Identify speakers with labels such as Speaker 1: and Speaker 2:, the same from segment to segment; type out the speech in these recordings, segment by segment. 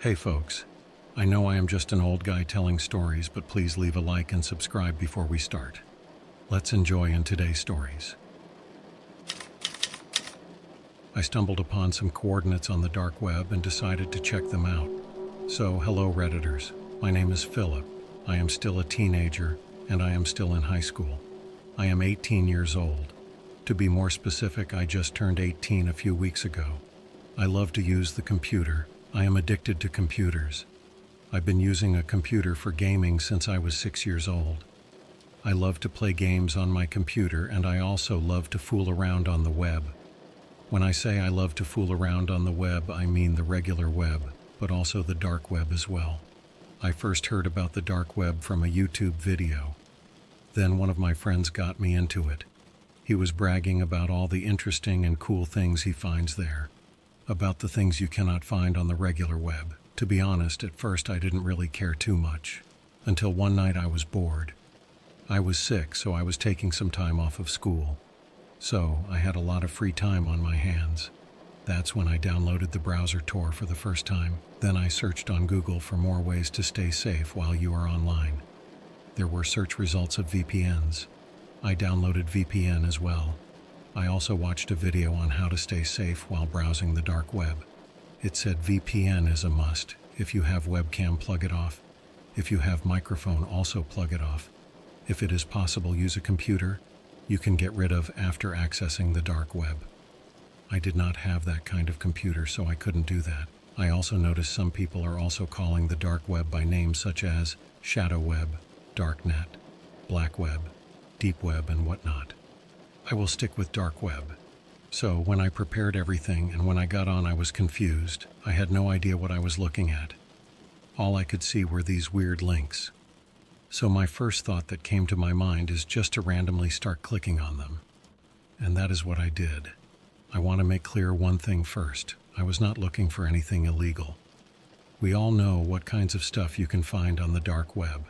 Speaker 1: Hey folks, I know I am just an old guy telling stories, but please leave a like and subscribe before we start. Let's enjoy in today's stories. I stumbled upon some coordinates on the dark web and decided to check them out. So, hello Redditors, my name is Philip. I am still a teenager and I am still in high school. I am 18 years old. To be more specific, I just turned 18 a few weeks ago. I love to use the computer. I am addicted to computers. I've been using a computer for gaming since I was 6 years old. I love to play games on my computer, and I also love to fool around on the web. When I say I love to fool around on the web, I mean the regular web, but also the dark web as well. I first heard about the dark web from a YouTube video. Then one of my friends got me into it. He was bragging about all the interesting and cool things he finds there. About the things you cannot find on the regular web. To be honest, at first I didn't really care too much, until one night I was bored. I was sick, so I was taking some time off of school. So I had a lot of free time on my hands. That's when I downloaded the browser Tor for the first time. Then I searched on Google for more ways to stay safe while you are online. There were search results of VPNs. I downloaded VPN as well. I also watched a video on how to stay safe while browsing the dark web. It said VPN is a must. If you have webcam, plug it off. If you have microphone, also plug it off. If it is possible, use a computer you can get rid of after accessing the dark web. I did not have that kind of computer, so I couldn't do that. I also noticed some people are also calling the dark web by names such as shadow web, darknet, black web, deep web, and whatnot. I will stick with dark web. So when I prepared everything and when I got on, I was confused. I had no idea what I was looking at. All I could see were these weird links. So my first thought that came to my mind is just to randomly start clicking on them. And that is what I did. I want to make clear one thing first. I was not looking for anything illegal. We all know what kinds of stuff you can find on the dark web.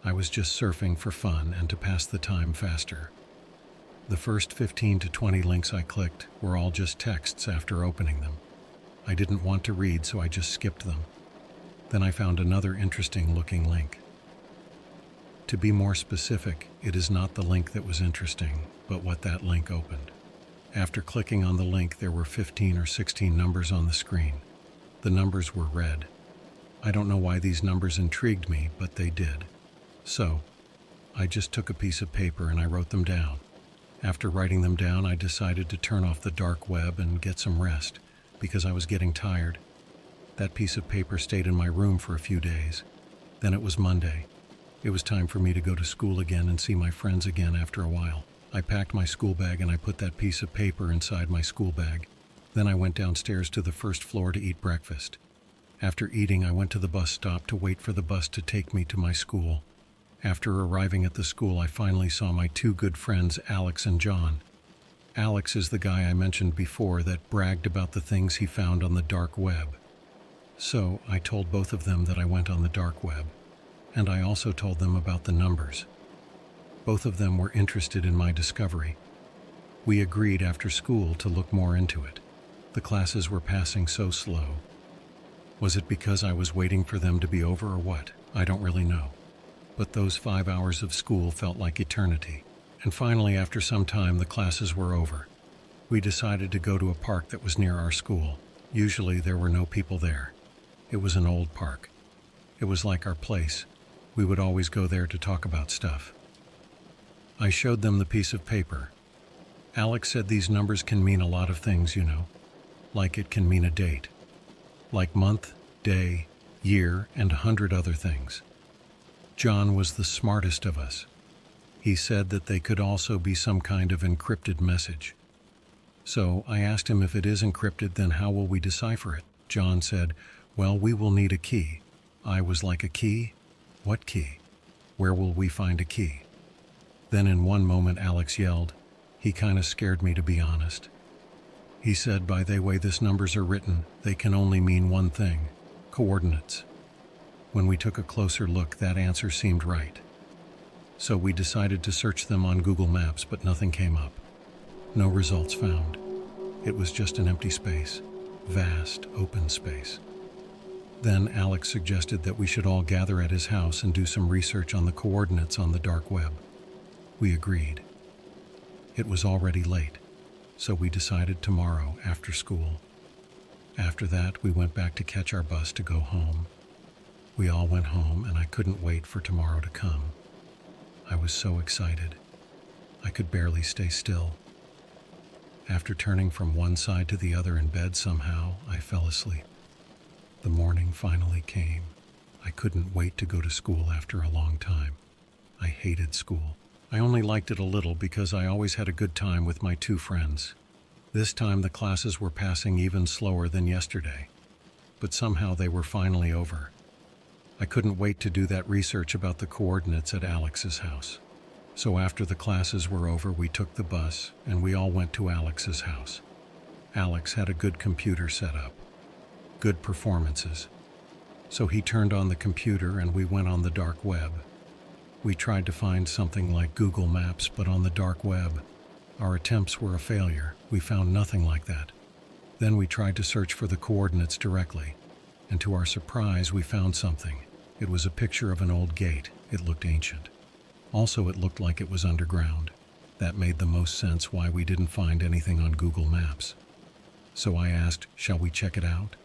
Speaker 1: I was just surfing for fun and to pass the time faster. The first 15 to 20 links I clicked were all just texts after opening them. I didn't want to read, so I just skipped them. Then I found another interesting looking link. To be more specific, it is not the link that was interesting, but what that link opened. After clicking on the link, there were 15 or 16 numbers on the screen. The numbers were red. I don't know why these numbers intrigued me, but they did. So, I just took a piece of paper and I wrote them down. After writing them down, I decided to turn off the dark web and get some rest, because I was getting tired. That piece of paper stayed in my room for a few days. Then it was Monday. It was time for me to go to school again and see my friends again after a while. I packed my school bag and I put that piece of paper inside my school bag. Then I went downstairs to the first floor to eat breakfast. After eating, I went to the bus stop to wait for the bus to take me to my school. After arriving at the school, I finally saw my two good friends, Alex and John. Alex is the guy I mentioned before that bragged about the things he found on the dark web. So I told both of them that I went on the dark web, and I also told them about the numbers. Both of them were interested in my discovery. We agreed after school to look more into it. The classes were passing so slow. Was it because I was waiting for them to be over or what? I don't really know. But those 5 hours of school felt like eternity. And finally, after some time, the classes were over. We decided to go to a park that was near our school. Usually there were no people there. It was an old park. It was like our place. We would always go there to talk about stuff. I showed them the piece of paper. Alex said these numbers can mean a lot of things, you know. Like it can mean a date. Like month, day, year, and 100 other things. John was the smartest of us. He said that they could also be some kind of encrypted message. So I asked him, if it is encrypted, then how will we decipher it? John said, well, we will need a key. I was like, a key? What key? Where will we find a key? Then in one moment Alex yelled. He kinda scared me, to be honest. He said, by the way this numbers are written, they can only mean one thing: coordinates. When we took a closer look, that answer seemed right. So we decided to search them on Google Maps, but nothing came up. No results found. It was just an empty space. Vast, open space. Then Alex suggested that we should all gather at his house and do some research on the coordinates on the dark web. We agreed. It was already late, so we decided tomorrow after school. After that, we went back to catch our bus to go home. We all went home, and I couldn't wait for tomorrow to come. I was so excited. I could barely stay still. After turning from one side to the other in bed somehow, I fell asleep. The morning finally came. I couldn't wait to go to school after a long time. I hated school. I only liked it a little because I always had a good time with my two friends. This time the classes were passing even slower than yesterday, but somehow they were finally over. I couldn't wait to do that research about the coordinates at Alex's house. So after the classes were over, we took the bus and we all went to Alex's house. Alex had a good computer set up, good performances. So he turned on the computer and we went on the dark web. We tried to find something like Google Maps, but on the dark web, our attempts were a failure. We found nothing like that. Then we tried to search for the coordinates directly, and to our surprise, we found something. It was a picture of an old gate. It looked ancient. Also, it looked like it was underground. That made the most sense why we didn't find anything on Google Maps. So I asked, shall we check it out?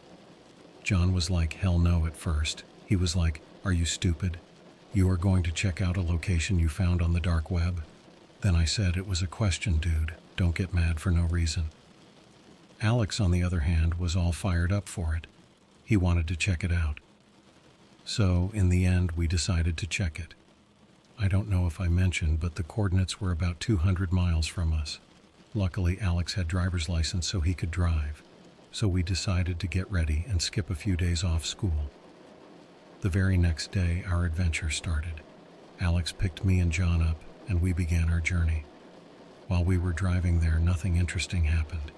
Speaker 1: John was like, hell no at first. He was like, are you stupid? You are going to check out a location you found on the dark web? Then I said, it was a question, dude. Don't get mad for no reason. Alex, on the other hand, was all fired up for it. He wanted to check it out. So, in the end, we decided to check it. I don't know if I mentioned, but the coordinates were about 200 miles from us. Luckily, Alex had driver's license so he could drive. So we decided to get ready and skip a few days off school. The very next day, our adventure started. Alex picked me and John up, and we began our journey. While we were driving there, nothing interesting happened.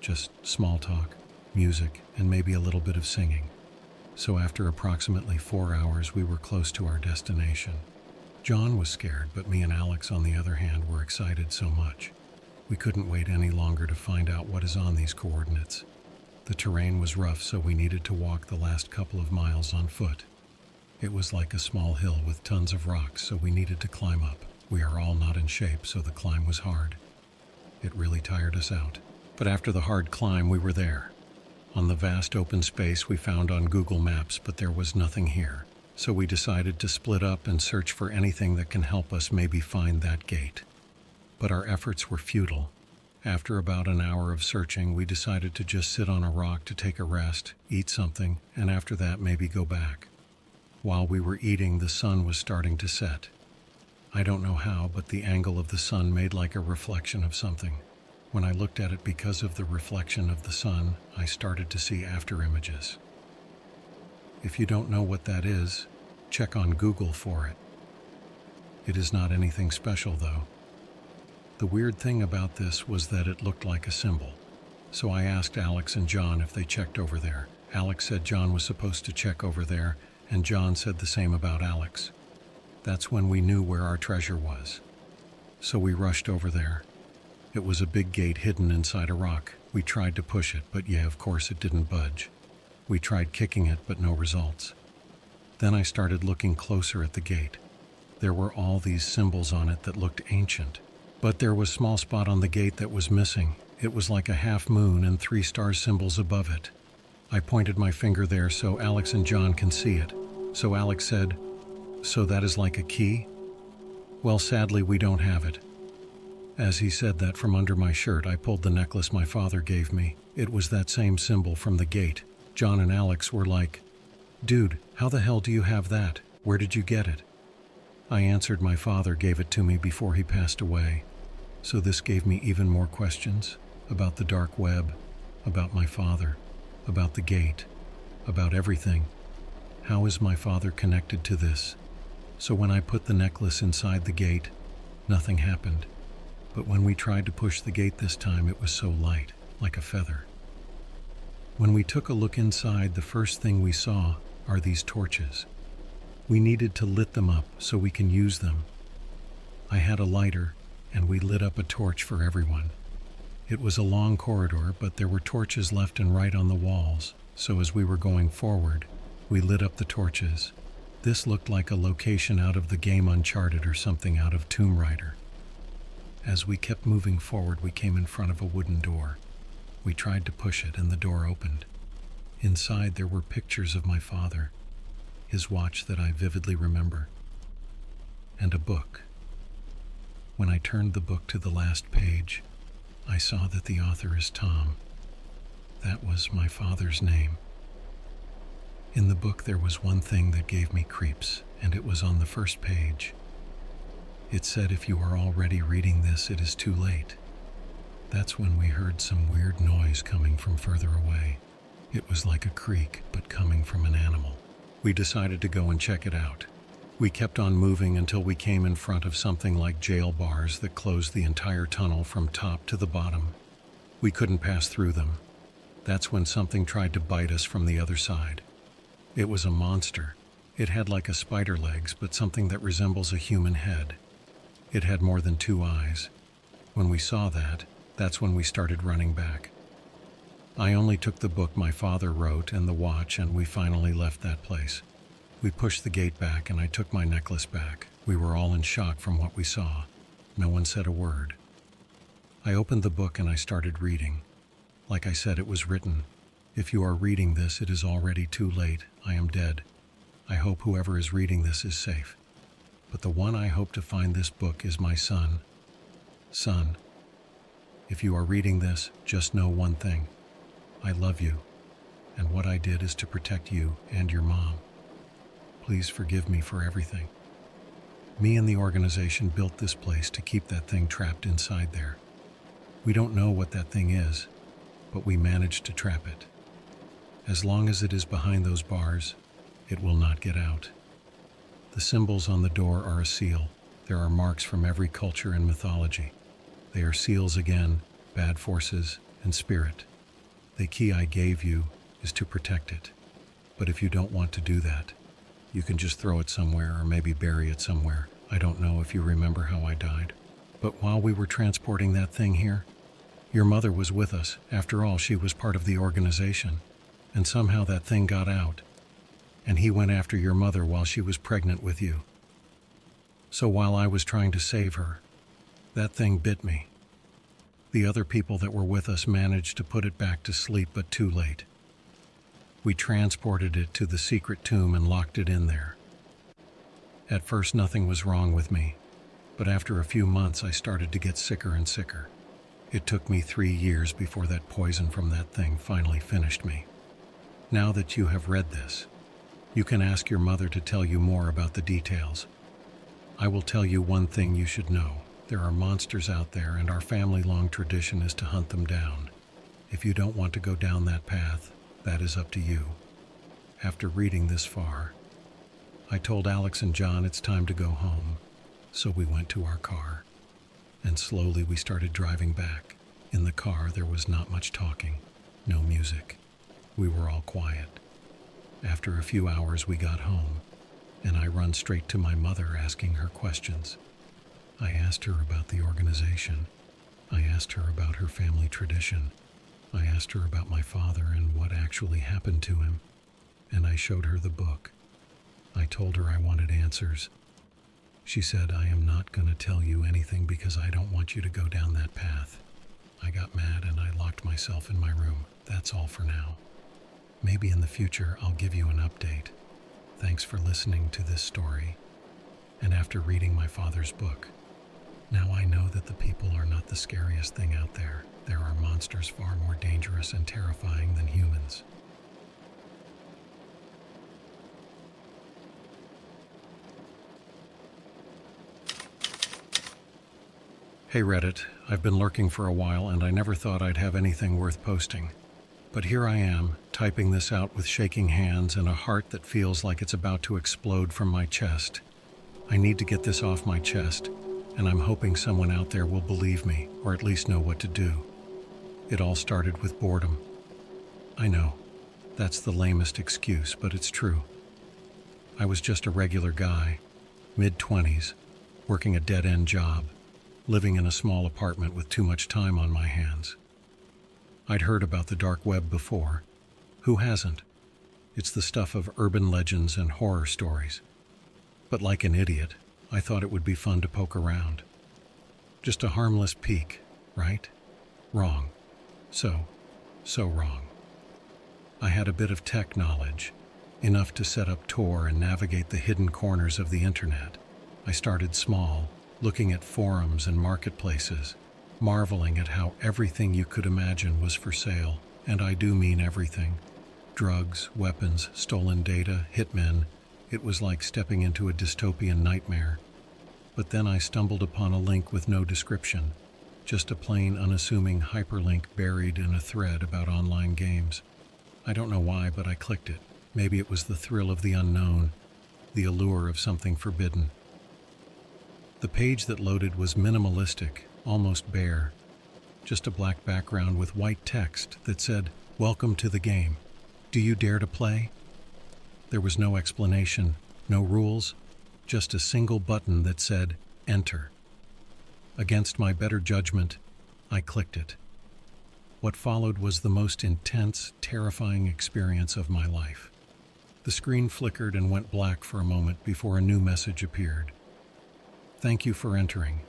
Speaker 1: Just small talk, music, and maybe a little bit of singing. So after approximately 4 hours, we were close to our destination. John was scared, but me and Alex, on the other hand, were excited so much. We couldn't wait any longer to find out what is on these coordinates. The terrain was rough, so we needed to walk the last couple of miles on foot. It was like a small hill with tons of rocks, so we needed to climb up. We are all not in shape, so the climb was hard. It really tired us out. But after the hard climb, we were there. On the vast open space we found on Google Maps, but there was nothing here. So we decided to split up and search for anything that can help us maybe find that gate. But our efforts were futile. After about an hour of searching, we decided to just sit on a rock to take a rest, eat something, and after that maybe go back. While we were eating, the sun was starting to set. I don't know how, but the angle of the sun made like a reflection of something. When I looked at it, because of the reflection of the sun, I started to see after images. If you don't know what that is, check on Google for it. It is not anything special though. The weird thing about this was that it looked like a symbol. So I asked Alex and John if they checked over there. Alex said John was supposed to check over there, and John said the same about Alex. That's when we knew where our treasure was. So we rushed over there. It was a big gate hidden inside a rock. We tried to push it, but yeah, of course it didn't budge. We tried kicking it, but no results. Then I started looking closer at the gate. There were all these symbols on it that looked ancient. But there was a small spot on the gate that was missing. It was like a half moon and 3 star symbols above it. I pointed my finger there so Alex and John can see it. So Alex said, "So that is like a key?" Well, sadly, we don't have it. As he said that, from under my shirt, I pulled the necklace my father gave me. It was that same symbol from the gate. John and Alex were like, "Dude, how the hell do you have that? Where did you get it?" I answered my father gave it to me before he passed away. So this gave me even more questions about the dark web, about my father, about the gate, about everything. How is my father connected to this? So when I put the necklace inside the gate, nothing happened. But when we tried to push the gate this time, it was so light, like a feather. When we took a look inside, the first thing we saw are these torches. We needed to lit them up so we can use them. I had a lighter, and we lit up a torch for everyone. It was a long corridor, but there were torches left and right on the walls, so as we were going forward, We lit up the torches. This looked like a location out of the game Uncharted or something out of Tomb Raider. As we kept moving forward, we came in front of a wooden door. We tried to push it and the door opened. Inside there were pictures of my father, his watch that I vividly remember, and a book. When I turned the book to the last page, I saw that the author is Tom. That was my father's name. In the book there was one thing that gave me creeps, and it was on the first page. It said, "If you are already reading this, it is too late." That's when we heard some weird noise coming from further away. It was like a creak, but coming from an animal. We decided to go and check it out. We kept on moving until we came in front of something like jail bars that closed the entire tunnel from top to the bottom. We couldn't pass through them. That's when something tried to bite us from the other side. It was a monster. It had like a spider legs, but something that resembles a human head. It had more than 2 eyes. When we saw that, that's when we started running back. I only took the book my father wrote and the watch, and we finally left that place. We pushed the gate back and I took my necklace back. We were all in shock from what we saw. No one said a word. I opened the book and I started reading. Like I said, it was written, "If you are reading this, it is already too late. I am dead. I hope whoever is reading this is safe. But the one I hope to find this book is my son. Son, if you are reading this, just know one thing. I love you, and what I did is to protect you and your mom. Please forgive me for everything." Me and the organization built this place to keep that thing trapped inside there. We don't know what that thing is, but we managed to trap it. As long as it is behind those bars, it will not get out. The symbols on the door are a seal. There are marks from every culture and mythology. They are seals again, bad forces, and spirit. The key I gave you is to protect it. But if you don't want to do that, you can just throw it somewhere or maybe bury it somewhere. I don't know if you remember how I died. But while we were transporting that thing here, your mother was with us. After all, she was part of the organization. And somehow that thing got out. And he went after your mother while she was pregnant with you. So while I was trying to save her, that thing bit me. The other people that were with us managed to put it back to sleep, but too late. We transported it to the secret tomb and locked it in there. At first nothing was wrong with me, but after a few months I started to get sicker and sicker. It took me 3 years before that poison from that thing finally finished me. Now that you have read this, you can ask your mother to tell you more about the details. I will tell you one thing you should know. There are monsters out there, and our family-long tradition is to hunt them down. If you don't want to go down that path, that is up to you. After reading this far, I told Alex and John it's time to go home, so we went to our car. And slowly we started driving back. In the car there was not much talking, no music. We were all quiet. After a few hours we got home, and I run straight to my mother asking her questions. I asked her about the organization. I asked her about her family tradition. I asked her about my father and what actually happened to him. And I showed her the book. I told her I wanted answers. She said, "I am not going to tell you anything because I don't want you to go down that path." I got mad and I locked myself in my room. That's all for now. Maybe in the future I'll give you an update. Thanks for listening to this story. And after reading my father's book, now I know that the people are not the scariest thing out there. There are monsters far more dangerous and terrifying than humans. Hey Reddit, I've been lurking for a while and I never thought I'd have anything worth posting. But here I am, typing this out with shaking hands and a heart that feels like it's about to explode from my chest. I need to get this off my chest, and I'm hoping someone out there will believe me, or at least know what to do. It all started with boredom. I know, that's the lamest excuse, but it's true. I was just a regular guy, mid-20s, working a dead-end job, living in a small apartment with too much time on my hands. I'd heard about the dark web before. Who hasn't? It's the stuff of urban legends and horror stories. But like an idiot, I thought it would be fun to poke around. Just a harmless peek, right? Wrong. So wrong. I had a bit of tech knowledge, enough to set up Tor and navigate the hidden corners of the internet. I started small, looking at forums and marketplaces, marveling at how everything you could imagine was for sale, and I do mean everything. Drugs, weapons, stolen data, hitmen. It was like stepping into a dystopian nightmare. But then I stumbled upon a link with no description, just a plain, unassuming hyperlink buried in a thread about online games. I don't know why, but I clicked it. Maybe it was the thrill of the unknown, the allure of something forbidden. The page that loaded was minimalistic, almost bare. Just a black background with white text that said, "Welcome to the game. Do you dare to play?" There was no explanation, no rules, just a single button that said, "Enter." Against my better judgment, I clicked it. What followed was the most intense, terrifying experience of my life. The screen flickered and went black for a moment before a new message appeared. "Thank you for entering.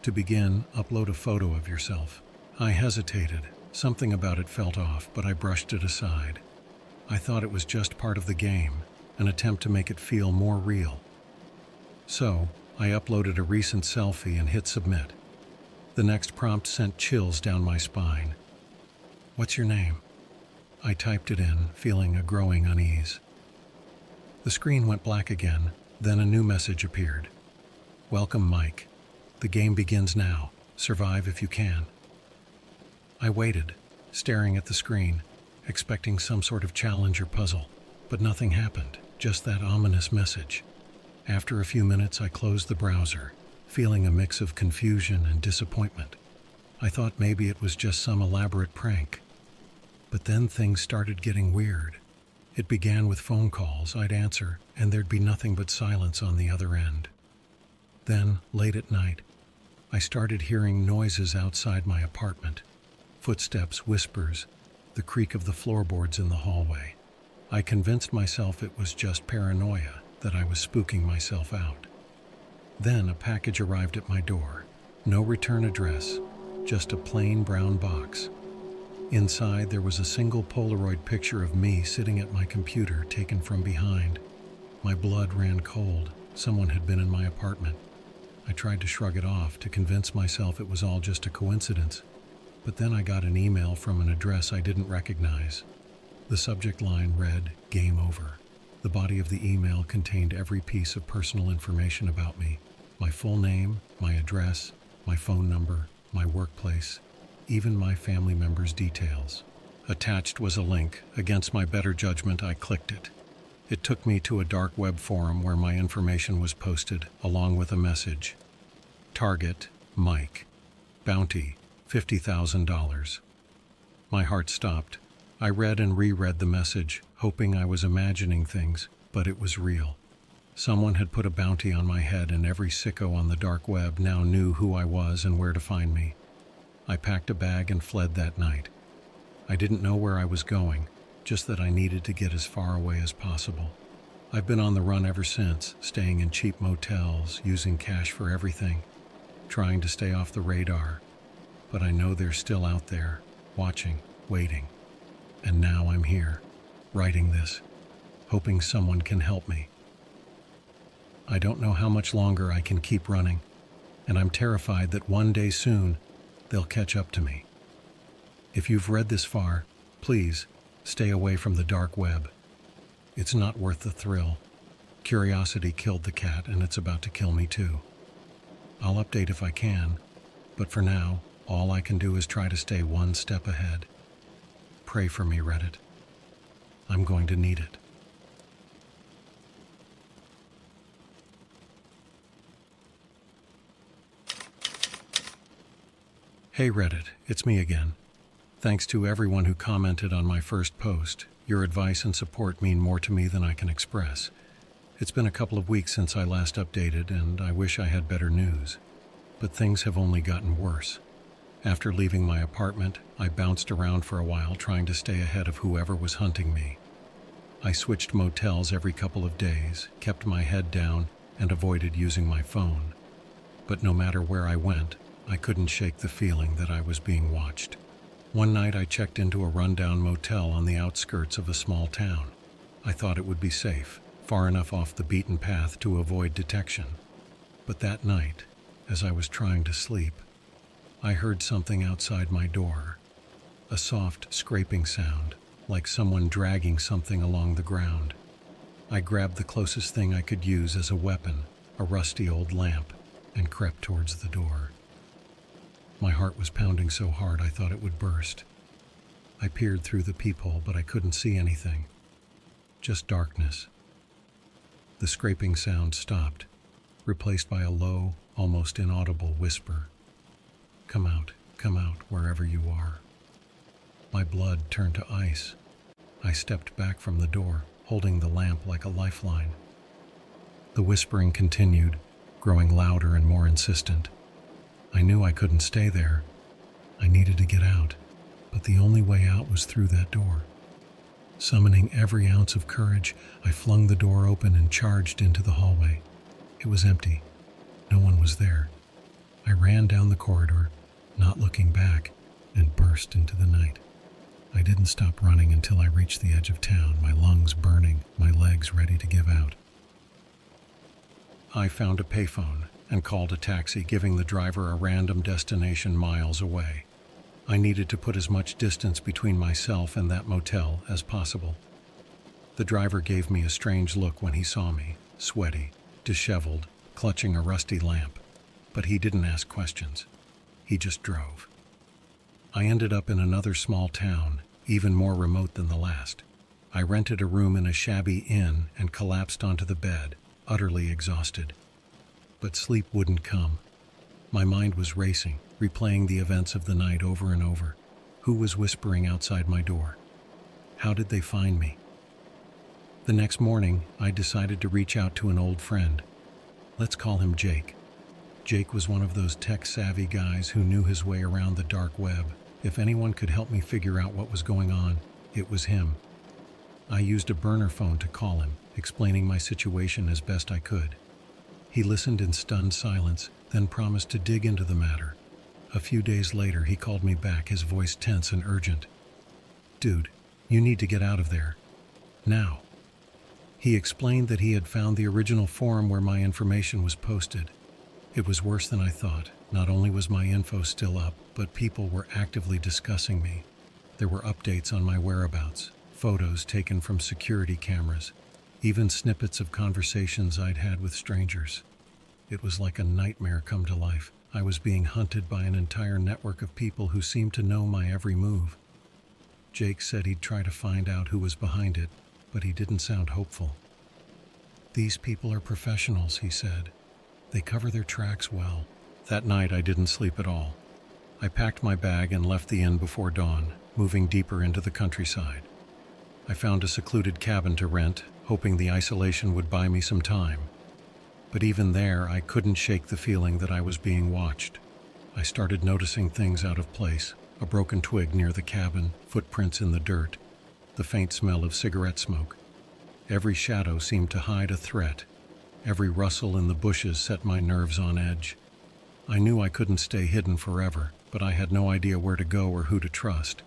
Speaker 1: To begin, upload a photo of yourself." I hesitated. Something about it felt off, but I brushed it aside. I thought it was just part of the game, an attempt to make it feel more real. So, I uploaded a recent selfie and hit submit. The next prompt sent chills down my spine. "What's your name?" I typed it in, feeling a growing unease. The screen went black again, then a new message appeared. "Welcome, Mike. The game begins now. Survive if you can." I waited, staring at the screen, expecting some sort of challenge or puzzle, but nothing happened, just that ominous message. After a few minutes, I closed the browser, feeling a mix of confusion and disappointment. I thought maybe it was just some elaborate prank. But then things started getting weird. It began with phone calls. I'd answer, and there'd be nothing but silence on the other end. Then, late at night, I started hearing noises outside my apartment. Footsteps, whispers, the creak of the floorboards in the hallway. I convinced myself it was just paranoia, that I was spooking myself out. Then a package arrived at my door. No return address, just a plain brown box. Inside, there was a single Polaroid picture of me sitting at my computer, taken from behind. My blood ran cold. Someone had been in my apartment. I tried to shrug it off, to convince myself it was all just a coincidence. But then I got an email from an address I didn't recognize. The subject line read, "Game over." The body of the email contained every piece of personal information about me. My full name, my address, my phone number, my workplace, even my family members' details. Attached was a link. Against my better judgment, I clicked it. It took me to a dark web forum where my information was posted, along with a message. Target, Mike. Bounty, $50,000. My heart stopped. I read and reread the message, hoping I was imagining things, but it was real. Someone had put a bounty on my head, and every sicko on the dark web now knew who I was and where to find me. I packed a bag and fled that night. I didn't know where I was going, just that I needed to get as far away as possible. I've been on the run ever since, staying in cheap motels, using cash for everything, trying to stay off the radar. But I know they're still out there, watching, waiting. And now I'm here, writing this, hoping someone can help me. I don't know how much longer I can keep running, and I'm terrified that one day soon, they'll catch up to me. If you've read this far, please, stay away from the dark web. It's not worth the thrill. Curiosity killed the cat, and it's about to kill me too. I'll update if I can, but for now, all I can do is try to stay one step ahead. Pray for me, Reddit. I'm going to need it. Hey Reddit, it's me again. Thanks to everyone who commented on my first post. Your advice and support mean more to me than I can express. It's been a couple of weeks since I last updated, and I wish I had better news. But things have only gotten worse. After leaving my apartment, I bounced around for a while trying to stay ahead of whoever was hunting me. I switched motels every couple of days, kept my head down, and avoided using my phone. But no matter where I went, I couldn't shake the feeling that I was being watched. One night I checked into a rundown motel on the outskirts of a small town. I thought it would be safe, far enough off the beaten path to avoid detection. But that night, as I was trying to sleep, I heard something outside my door. A soft, scraping sound, like someone dragging something along the ground. I grabbed the closest thing I could use as a weapon, a rusty old lamp, and crept towards the door. My heart was pounding so hard I thought it would burst. I peered through the peephole, but I couldn't see anything. Just darkness. The scraping sound stopped, replaced by a low, almost inaudible whisper. Come out, wherever you are." My blood turned to ice. I stepped back from the door, holding the lamp like a lifeline. The whispering continued, growing louder and more insistent. I knew I couldn't stay there. I needed to get out, but the only way out was through that door. Summoning every ounce of courage, I flung the door open and charged into the hallway. It was empty. No one was there. I ran down the corridor, not looking back, and burst into the night. I didn't stop running until I reached the edge of town, my lungs burning, my legs ready to give out. I found a payphone and called a taxi, giving the driver a random destination miles away. I needed to put as much distance between myself and that motel as possible. The driver gave me a strange look when he saw me, sweaty, disheveled, clutching a rusty lamp. But he didn't ask questions. He just drove. I ended up in another small town, even more remote than the last. I rented a room in a shabby inn and collapsed onto the bed, utterly exhausted. But sleep wouldn't come. My mind was racing, replaying the events of the night over and over. Who was whispering outside my door? How did they find me? The next morning, I decided to reach out to an old friend. Let's call him Jake. Jake was one of those tech-savvy guys who knew his way around the dark web. If anyone could help me figure out what was going on, it was him. I used a burner phone to call him, explaining my situation as best I could. He listened in stunned silence, then promised to dig into the matter. A few days later, he called me back, his voice tense and urgent. "Dude, you need to get out of there. Now." He explained that he had found the original forum where my information was posted. It was worse than I thought. Not only was my info still up, but people were actively discussing me. There were updates on my whereabouts, photos taken from security cameras, even snippets of conversations I'd had with strangers. It was like a nightmare come to life. I was being hunted by an entire network of people who seemed to know my every move. Jake said he'd try to find out who was behind it, but he didn't sound hopeful. "These people are professionals," he said. "They cover their tracks well." That night I didn't sleep at all. I packed my bag and left the inn before dawn, moving deeper into the countryside. I found a secluded cabin to rent, hoping the isolation would buy me some time. But even there, I couldn't shake the feeling that I was being watched. I started noticing things out of place: a broken twig near the cabin, footprints in the dirt, the faint smell of cigarette smoke. Every shadow seemed to hide a threat. Every rustle in the bushes set my nerves on edge. I knew I couldn't stay hidden forever, but I had no idea where to go or who to trust.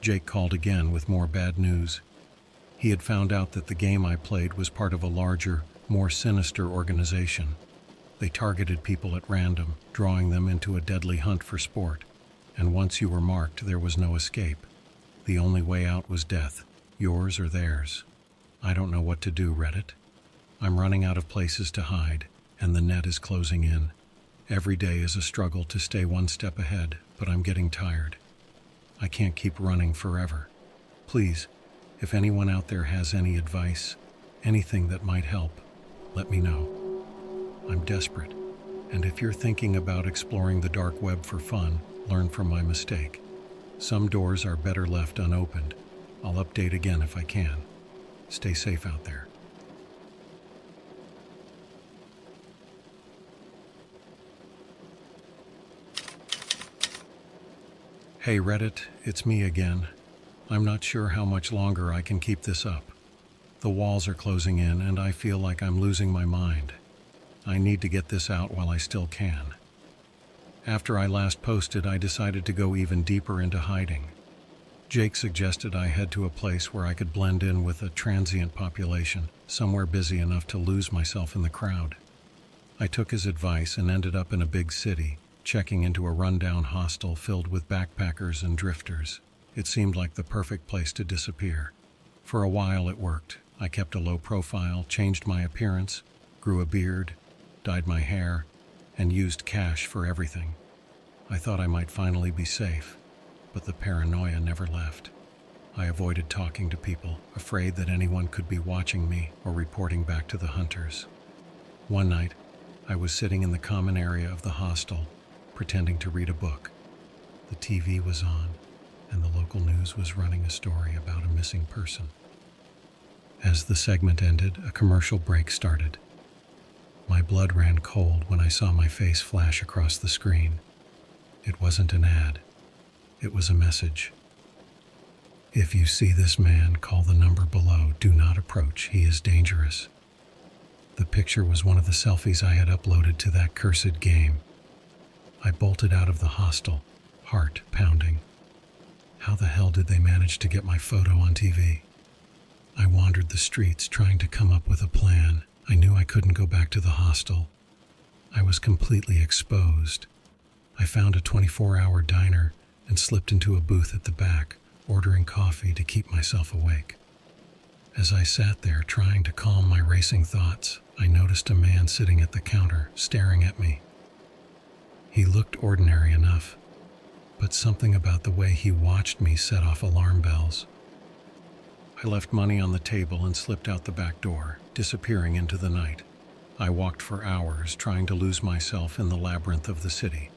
Speaker 1: Jake called again with more bad news. He had found out that the game I played was part of a larger, more sinister organization. They targeted people at random, drawing them into a deadly hunt for sport. And once you were marked, there was no escape. The only way out was death, yours or theirs. I don't know what to do, Reddit. I'm running out of places to hide, and the net is closing in. Every day is a struggle to stay one step ahead, but I'm getting tired. I can't keep running forever. Please, if anyone out there has any advice, anything that might help, let me know. I'm desperate, and if you're thinking about exploring the dark web for fun, learn from my mistake. Some doors are better left unopened. I'll update again if I can. Stay safe out there. Hey Reddit, it's me again. I'm not sure how much longer I can keep this up. The walls are closing in and I feel like I'm losing my mind. I need to get this out while I still can. After I last posted, I decided to go even deeper into hiding. Jake suggested I head to a place where I could blend in with a transient population, somewhere busy enough to lose myself in the crowd. I took his advice and ended up in a big city, checking into a rundown hostel filled with backpackers and drifters. It seemed like the perfect place to disappear. For a while it worked. I kept a low profile, changed my appearance, grew a beard, dyed my hair, and used cash for everything. I thought I might finally be safe, but the paranoia never left. I avoided talking to people, afraid that anyone could be watching me or reporting back to the hunters. One night, I was sitting in the common area of the hostel, pretending to read a book. The TV was on, and the local news was running a story about a missing person. As the segment ended, a commercial break started. My blood ran cold when I saw my face flash across the screen. It wasn't an ad. It was a message. If you see this man, call the number below. Do not approach. He is dangerous. The picture was one of the selfies I had uploaded to that cursed game. I bolted out of the hostel, heart pounding. How the hell did they manage to get my photo on TV? I wandered the streets trying to come up with a plan. I knew I couldn't go back to the hostel. I was completely exposed. I found a 24-hour diner and slipped into a booth at the back, ordering coffee to keep myself awake. As I sat there trying to calm my racing thoughts, I noticed a man sitting at the counter, staring at me. He looked ordinary enough, but something about the way he watched me set off alarm bells. I left money on the table and slipped out the back door, disappearing into the night. I walked for hours, trying to lose myself in the labyrinth of the city.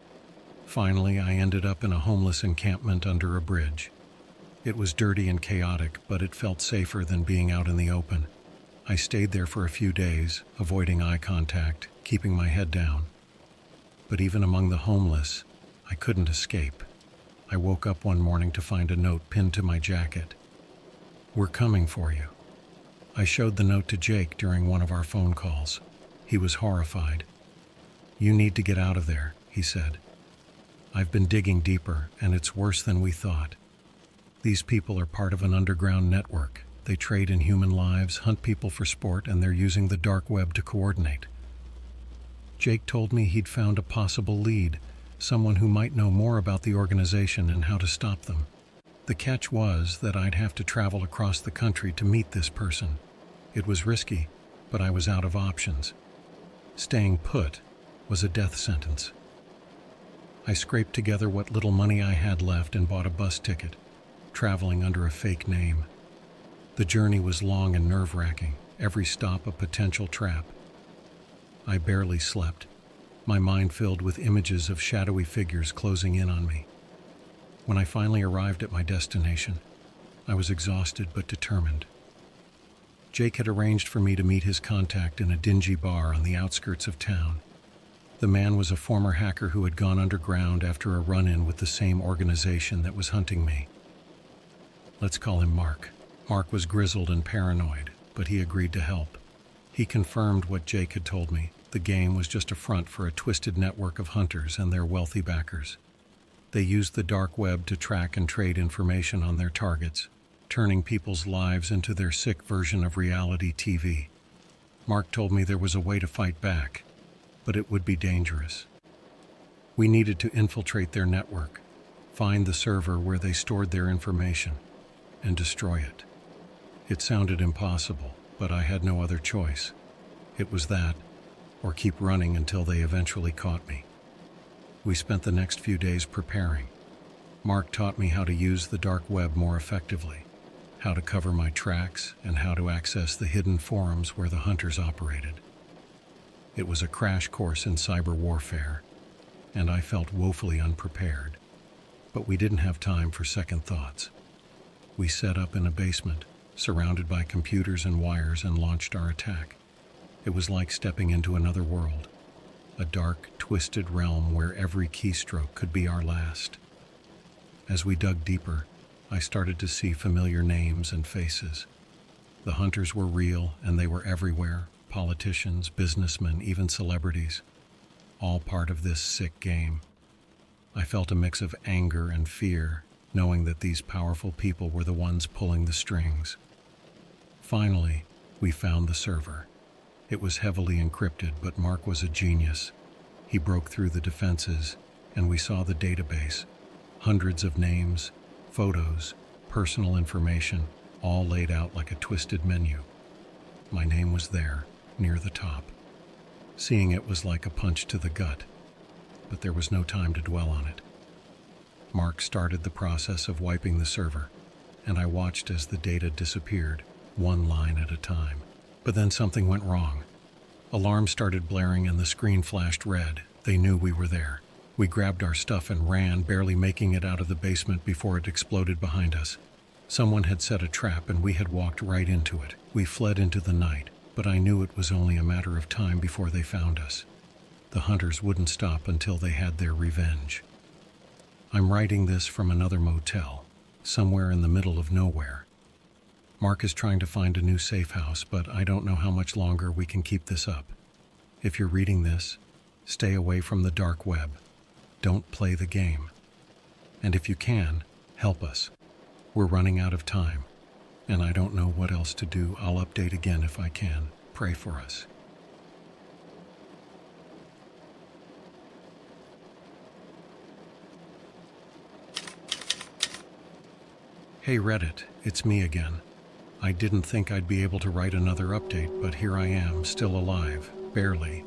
Speaker 1: Finally, I ended up in a homeless encampment under a bridge. It was dirty and chaotic, but it felt safer than being out in the open. I stayed there for a few days, avoiding eye contact, keeping my head down. But even among the homeless, I couldn't escape. I woke up one morning to find a note pinned to my jacket. "We're coming for you." I showed the note to Jake during one of our phone calls. He was horrified. "You need to get out of there," he said. "I've been digging deeper, and it's worse than we thought. These people are part of an underground network. They trade in human lives, hunt people for sport, and they're using the dark web to coordinate." Jake told me he'd found a possible lead, someone who might know more about the organization and how to stop them. The catch was that I'd have to travel across the country to meet this person. It was risky, but I was out of options. Staying put was a death sentence. I scraped together what little money I had left and bought a bus ticket, traveling under a fake name. The journey was long and nerve-wracking, every stop a potential trap. I barely slept, my mind filled with images of shadowy figures closing in on me. When I finally arrived at my destination, I was exhausted but determined. Jake had arranged for me to meet his contact in a dingy bar on the outskirts of town. The man was a former hacker who had gone underground after a run-in with the same organization that was hunting me. Let's call him Mark. Mark was grizzled and paranoid, but he agreed to help. He confirmed what Jake had told me. The game was just a front for a twisted network of hunters and their wealthy backers. They used the dark web to track and trade information on their targets, turning people's lives into their sick version of reality TV. Mark told me there was a way to fight back, but it would be dangerous. We needed to infiltrate their network, find the server where they stored their information, and destroy it. It sounded impossible, but I had no other choice. It was that, or keep running until they eventually caught me. We spent the next few days preparing. Mark taught me how to use the dark web more effectively, how to cover my tracks, and how to access the hidden forums where the hunters operated. It was a crash course in cyber warfare, and I felt woefully unprepared. But we didn't have time for second thoughts. We set up in a basement, surrounded by computers and wires, and launched our attack. It was like stepping into another world, a dark, twisted realm where every keystroke could be our last. As we dug deeper, I started to see familiar names and faces. The hunters were real, and they were everywhere. Politicians, businessmen, even celebrities. All part of this sick game. I felt a mix of anger and fear, knowing that these powerful people were the ones pulling the strings. Finally, we found the server. It was heavily encrypted, but Mark was a genius. He broke through the defenses, and we saw the database. Hundreds of names, photos, personal information, all laid out like a twisted menu. My name was there, near the top. Seeing it was like a punch to the gut, but there was no time to dwell on it. Mark started the process of wiping the server, and I watched as the data disappeared, one line at a time. But then something went wrong. Alarms started blaring and the screen flashed red. They knew we were there. We grabbed our stuff and ran, barely making it out of the basement before it exploded behind us. Someone had set a trap and we had walked right into it. We fled into the night, but I knew it was only a matter of time before they found us. The hunters wouldn't stop until they had their revenge. I'm writing this from another motel, somewhere in the middle of nowhere. Mark is trying to find a new safe house, but I don't know how much longer we can keep this up. If you're reading this, stay away from the dark web. Don't play the game. And if you can, help us. We're running out of time, and I don't know what else to do. I'll update again if I can. Pray for us. Hey Reddit, it's me again. I didn't think I'd be able to write another update, but here I am, still alive, barely.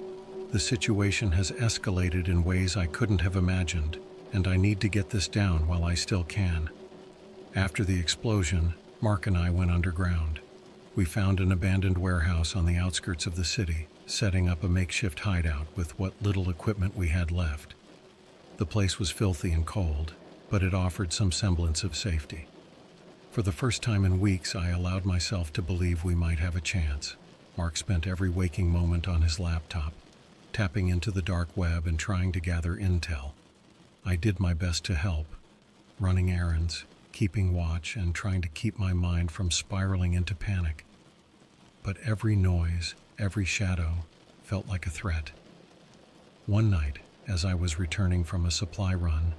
Speaker 1: The situation has escalated in ways I couldn't have imagined, and I need to get this down while I still can. After the explosion, Mark and I went underground. We found an abandoned warehouse on the outskirts of the city, setting up a makeshift hideout with what little equipment we had left. The place was filthy and cold, but it offered some semblance of safety. For the first time in weeks, I allowed myself to believe we might have a chance. Mark spent every waking moment on his laptop, tapping into the dark web and trying to gather intel. I did my best to help, running errands, keeping watch, and trying to keep my mind from spiraling into panic. But every noise, every shadow, felt like a threat. One night, as I was returning from a supply run,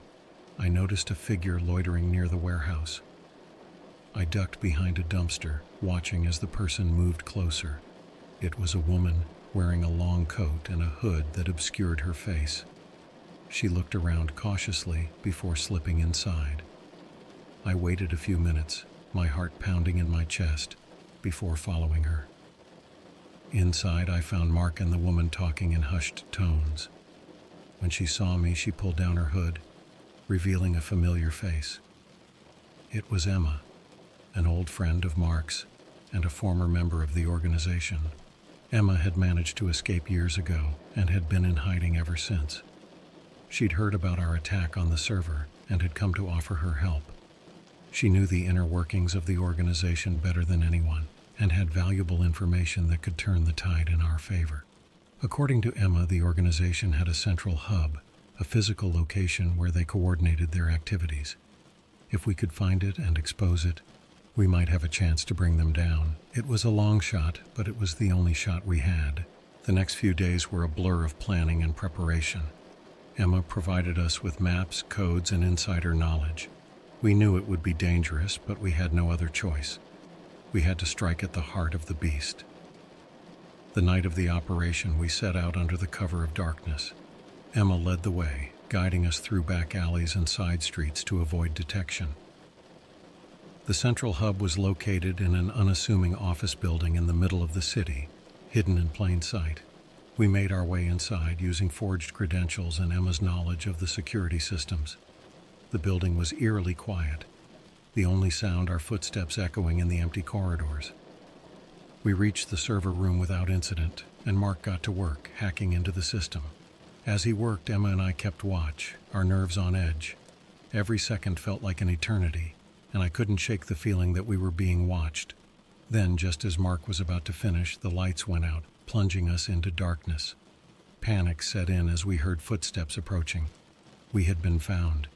Speaker 1: I noticed a figure loitering near the warehouse. I ducked behind a dumpster, watching as the person moved closer. It was a woman wearing a long coat and a hood that obscured her face. She looked around cautiously before slipping inside. I waited a few minutes, my heart pounding in my chest, before following her. Inside, I found Mark and the woman talking in hushed tones. When she saw me, she pulled down her hood, revealing a familiar face. It was Emma, an old friend of Mark's and a former member of the organization. Emma had managed to escape years ago and had been in hiding ever since. She'd heard about our attack on the server and had come to offer her help. She knew the inner workings of the organization better than anyone and had valuable information that could turn the tide in our favor. According to Emma, the organization had a central hub, a physical location where they coordinated their activities. If we could find it and expose it, we might have a chance to bring them down. It was a long shot, but it was the only shot we had. The next few days were a blur of planning and preparation. Emma provided us with maps, codes, and insider knowledge. We knew it would be dangerous, but we had no other choice. We had to strike at the heart of the beast. The night of the operation, we set out under the cover of darkness. Emma led the way, guiding us through back alleys and side streets to avoid detection. The central hub was located in an unassuming office building in the middle of the city, hidden in plain sight. We made our way inside using forged credentials and Emma's knowledge of the security systems. The building was eerily quiet, the only sound our footsteps echoing in the empty corridors. We reached the server room without incident, and Mark got to work, hacking into the system. As he worked, Emma and I kept watch, our nerves on edge. Every second felt like an eternity, and I couldn't shake the feeling that we were being watched. Then, just as Mark was about to finish, the lights went out, plunging us into darkness. Panic set in as we heard footsteps approaching. We had been found.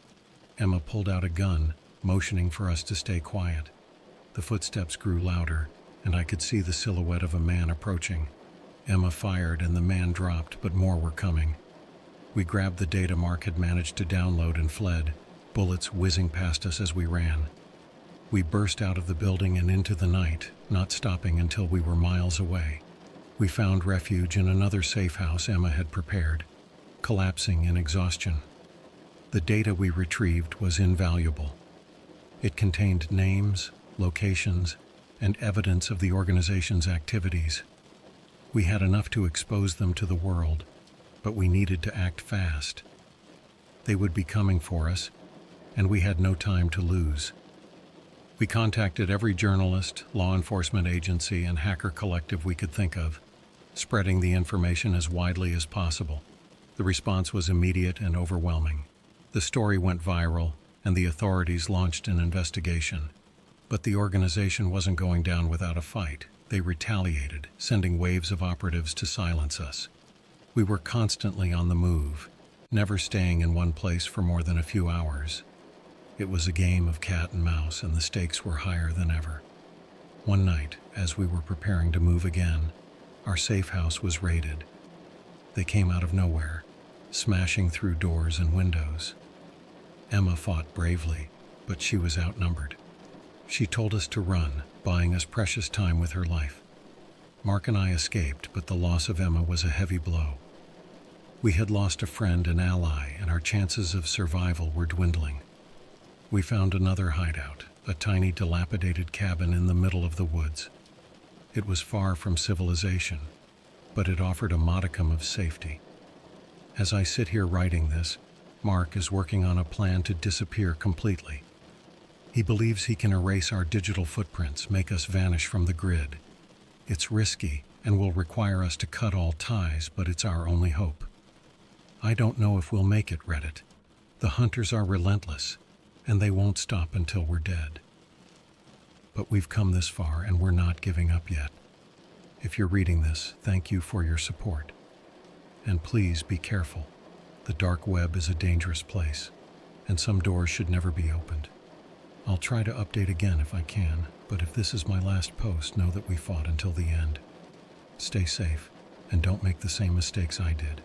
Speaker 1: Emma pulled out a gun, motioning for us to stay quiet. The footsteps grew louder, and I could see the silhouette of a man approaching. Emma fired and the man dropped, but more were coming. We grabbed the data Mark had managed to download and fled, bullets whizzing past us as we ran. We burst out of the building and into the night, not stopping until we were miles away. We found refuge in another safe house Emma had prepared, collapsing in exhaustion. The data we retrieved was invaluable. It contained names, locations, and evidence of the organization's activities. We had enough to expose them to the world, but we needed to act fast. They would be coming for us, and we had no time to lose. We contacted every journalist, law enforcement agency, and hacker collective we could think of, spreading the information as widely as possible. The response was immediate and overwhelming. The story went viral, and the authorities launched an investigation. But the organization wasn't going down without a fight. They retaliated, sending waves of operatives to silence us. We were constantly on the move, never staying in one place for more than a few hours. It was a game of cat and mouse, and the stakes were higher than ever. One night, as we were preparing to move again, our safe house was raided. They came out of nowhere, smashing through doors and windows. Emma fought bravely, but she was outnumbered. She told us to run, buying us precious time with her life. Mark and I escaped, but the loss of Emma was a heavy blow. We had lost a friend and ally, and our chances of survival were dwindling. We found another hideout, a tiny dilapidated cabin in the middle of the woods. It was far from civilization, but it offered a modicum of safety. As I sit here writing this, Mark is working on a plan to disappear completely. He believes he can erase our digital footprints, make us vanish from the grid. It's risky and will require us to cut all ties, but it's our only hope. I don't know if we'll make it, Reddit. The hunters are relentless, and they won't stop until we're dead. But we've come this far, and we're not giving up yet. If you're reading this, thank you for your support. And please be careful. The dark web is a dangerous place, and some doors should never be opened. I'll try to update again if I can, but if this is my last post, know that we fought until the end. Stay safe, and don't make the same mistakes I did.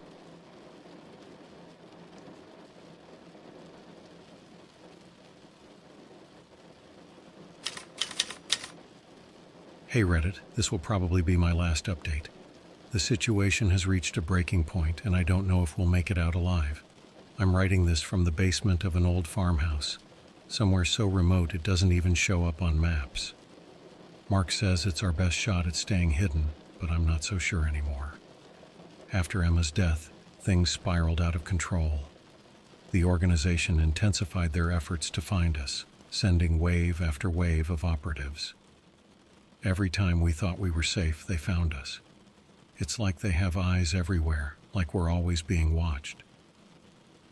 Speaker 1: Hey Reddit, this will probably be my last update. The situation has reached a breaking point, and I don't know if we'll make it out alive. I'm writing this from the basement of an old farmhouse, somewhere so remote it doesn't even show up on maps. Mark says it's our best shot at staying hidden, but I'm not so sure anymore. After Emma's death, things spiraled out of control. The organization intensified their efforts to find us, sending wave after wave of operatives. Every time we thought we were safe, they found us. It's like they have eyes everywhere, like we're always being watched.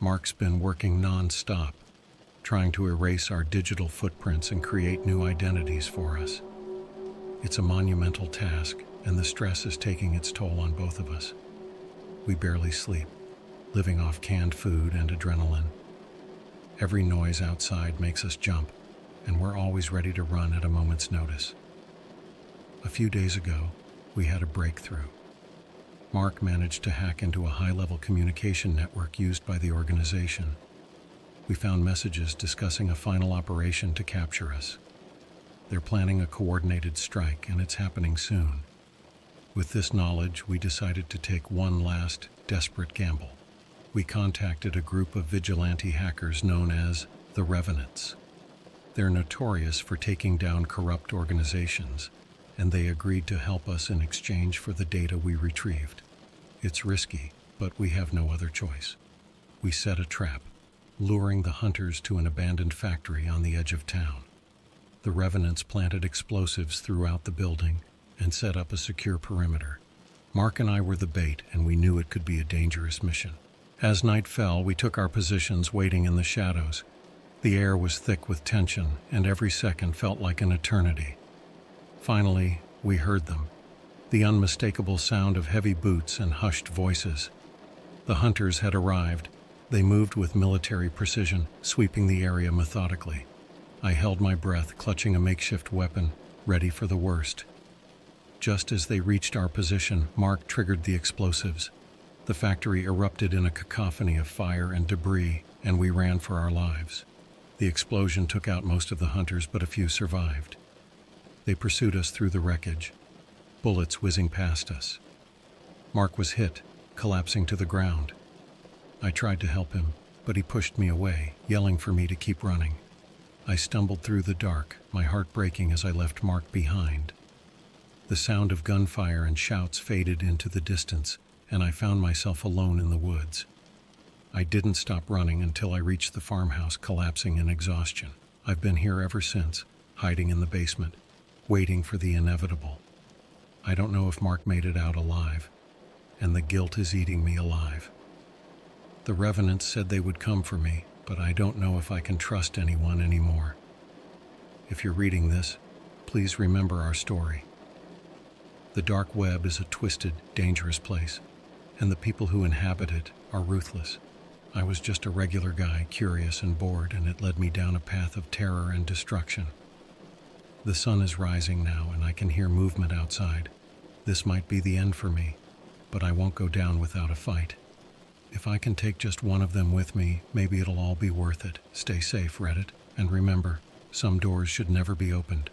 Speaker 1: Mark's been working non-stop, trying to erase our digital footprints and create new identities for us. It's a monumental task, and the stress is taking its toll on both of us. We barely sleep, living off canned food and adrenaline. Every noise outside makes us jump, and we're always ready to run at a moment's notice. A few days ago, we had a breakthrough. Mark managed to hack into a high-level communication network used by the organization. We found messages discussing a final operation to capture us. They're planning a coordinated strike, and it's happening soon. With this knowledge, we decided to take one last, desperate gamble. We contacted a group of vigilante hackers known as the Revenants. They're notorious for taking down corrupt organizations, and they agreed to help us in exchange for the data we retrieved. It's risky, but we have no other choice. We set a trap, luring the hunters to an abandoned factory on the edge of town. The Revenants planted explosives throughout the building and set up a secure perimeter. Mark and I were the bait, and we knew it could be a dangerous mission. As night fell, we took our positions waiting in the shadows. The air was thick with tension, and every second felt like an eternity. Finally, we heard them. The unmistakable sound of heavy boots and hushed voices. The hunters had arrived. They moved with military precision, sweeping the area methodically. I held my breath, clutching a makeshift weapon, ready for the worst. Just as they reached our position, Mark triggered the explosives. The factory erupted in a cacophony of fire and debris, and we ran for our lives. The explosion took out most of the hunters, but a few survived. They pursued us through the wreckage, bullets whizzing past us. Mark was hit, collapsing to the ground. I tried to help him, but he pushed me away, yelling for me to keep running. I stumbled through the dark, my heart breaking as I left Mark behind. The sound of gunfire and shouts faded into the distance, and I found myself alone in the woods. I didn't stop running until I reached the farmhouse, collapsing in exhaustion. I've been here ever since, hiding in the basement, waiting for the inevitable. I don't know if Mark made it out alive, and the guilt is eating me alive. The revenants said they would come for me, but I don't know if I can trust anyone anymore. If you're reading this, please remember our story. The dark web is a twisted, dangerous place, and the people who inhabit it are ruthless. I was just a regular guy, curious and bored, and it led me down a path of terror and destruction. The sun is rising now, and I can hear movement outside. This might be the end for me, but I won't go down without a fight. If I can take just one of them with me, maybe it'll all be worth it. Stay safe, Reddit, and remember, some doors should never be opened.